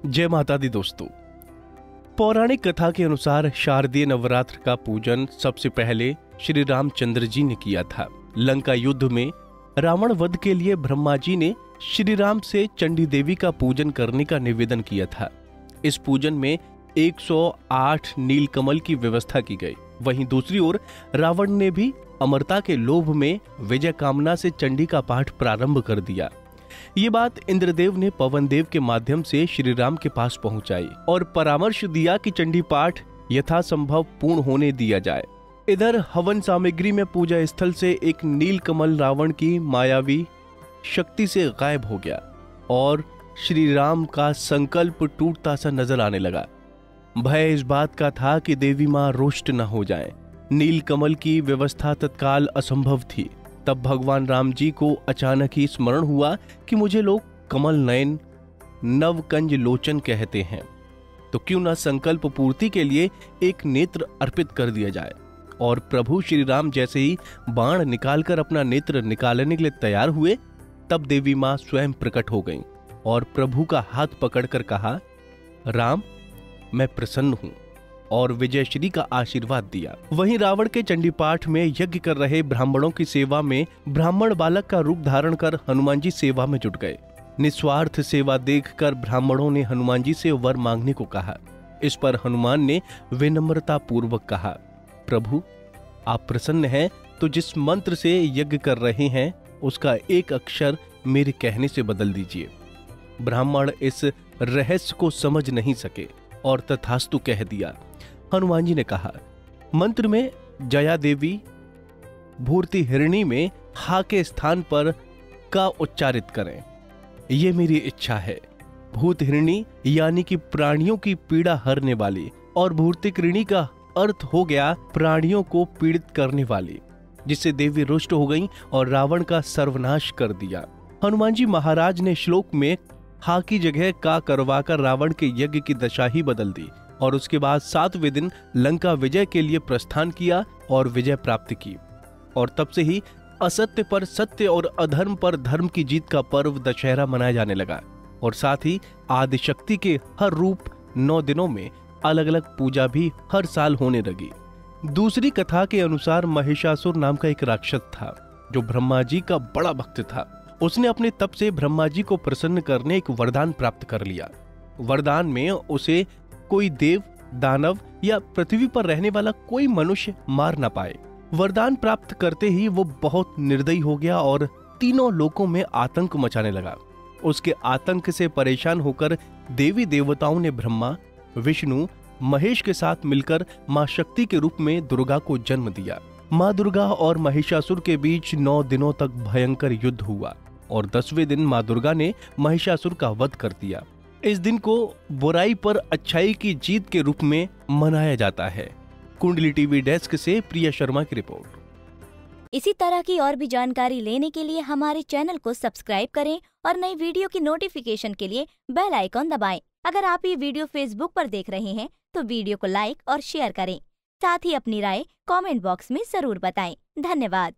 जय माता दी दोस्तों। पौराणिक कथा के अनुसार शारदीय नवरात्र का पूजन सबसे पहले श्री रामचंद्र जी ने किया था। लंका युद्ध में रावण वध के लिए ब्रह्मा जी ने श्री राम से चंडी देवी का पूजन करने का निवेदन किया था। इस पूजन में 108 नीलकमल की व्यवस्था की गई। वहीं दूसरी ओर रावण ने भी अमरता के लोभ में विजय कामना से चंडी का पाठ प्रारंभ कर दिया। ये बात इंद्रदेव ने पवन देव के माध्यम से श्री राम के पास पहुंचाई और परामर्श दिया कि चंडी पाठ यथासंभव पूर्ण होने दिया जाए। इधर हवन सामग्री में पूजा स्थल से एक नीलकमल रावण की मायावी शक्ति से गायब हो गया और श्री राम का संकल्प टूटता सा नजर आने लगा। भय इस बात का था कि देवी मां रुष्ट न हो जाएं। नीलकमल की व्यवस्था तत्काल असंभव थी। तब भगवान राम जी को अचानक ही स्मरण हुआ कि मुझे लोग कमल नयन नवकंज लोचन कहते हैं, तो क्यों न संकल्प पूर्ति के लिए एक नेत्र अर्पित कर दिया जाए। और प्रभु श्री राम जैसे ही बाण निकालकर अपना नेत्र निकालने के लिए तैयार हुए, तब देवी मां स्वयं प्रकट हो गईं और प्रभु का हाथ पकड़कर कहा, राम मैं प्रसन्न हूं, और विजयश्री का आशीर्वाद दिया। वहीं रावण के चंडी पाठ में यज्ञ कर रहे ब्राह्मणों की सेवा में ब्राह्मण बालक का रूप धारण कर हनुमान जी सेवा में जुट गए। निस्वार्थ सेवा देखकर ब्राह्मणों ने हनुमान जी से वर मांगने को कहा। इस पर हनुमान ने विनम्रता पूर्वक कहा, प्रभु आप प्रसन्न हैं तो जिस मंत्र से यज्ञ कर रहे हैं उसका एक अक्षर मेरे कहने से बदल दीजिए। ब्राह्मण इस रहस्य को समझ नहीं सके और तथास्तु कह दिया। हनुमान जी ने कहा, मंत्र में जया देवी भूर्ति हिरणी में हा के स्थान पर का उच्चारित करें, ये मेरी इच्छा है। भूत हिरणी यानी कि प्राणियों की पीड़ा हरने वाली, और भूर्तिकृणी का अर्थ हो गया प्राणियों को पीड़ित करने वाली, जिससे देवी रुष्ट हो गईं और रावण का सर्वनाश कर दिया। हनुमान जी महाराज ने श्लोक में हा की जगह का करवाकर रावण के यज्ञ की दशा ही बदल दी और उसके बाद 7वें दिन लंका विजय के लिए प्रस्थान किया और विजय प्राप्त की। और तब से ही असत्य पर सत्य और अधर्म पर धर्म की जीत का पर्व दशहरा मनाया जाने लगा। और साथ ही आदिशक्ति के हर रूप 9 दिनों में अलग अलग पूजा भी हर साल होने लगी। दूसरी कथा के अनुसार महिषासुर नाम का एक राक्षस था जो ब्रह्मा जी का बड़ा भक्त था। उसने अपने तप से ब्रह्मा जी को प्रसन्न करने एक वरदान प्राप्त कर लिया। वरदान में उसे कोई देव, दानव या पृथ्वी पर रहने वाला कोई मनुष्य मार न पाए। वरदान प्राप्त करते ही वो बहुत निर्दयी हो गया और तीनों लोकों में आतंक मचाने लगा। उसके आतंक से परेशान होकर देवी देवताओं ने ब्रह्मा, विष्णु, महेश के साथ मिलकर मां शक्ति के रूप में दुर्गा को जन्म दिया। मां दुर्गा और महिषासुर के बीच 9 दिनों तक भयंकर युद्ध हुआ और 10वें दिन मां दुर्गा ने महिषासुर का वध कर दिया। इस दिन को बुराई पर अच्छाई की जीत के रूप में मनाया जाता है। कुंडली टीवी डेस्क से प्रिया शर्मा की रिपोर्ट। इसी तरह की और भी जानकारी लेने के लिए हमारे चैनल को सब्सक्राइब करें और नई वीडियो की नोटिफिकेशन के लिए बेल आइकॉन दबाएं। अगर आप ये वीडियो फेसबुक पर देख रहे हैं तो वीडियो को लाइक और शेयर करें। साथ ही अपनी राय कमेंट बॉक्स में जरूर बताएं। धन्यवाद।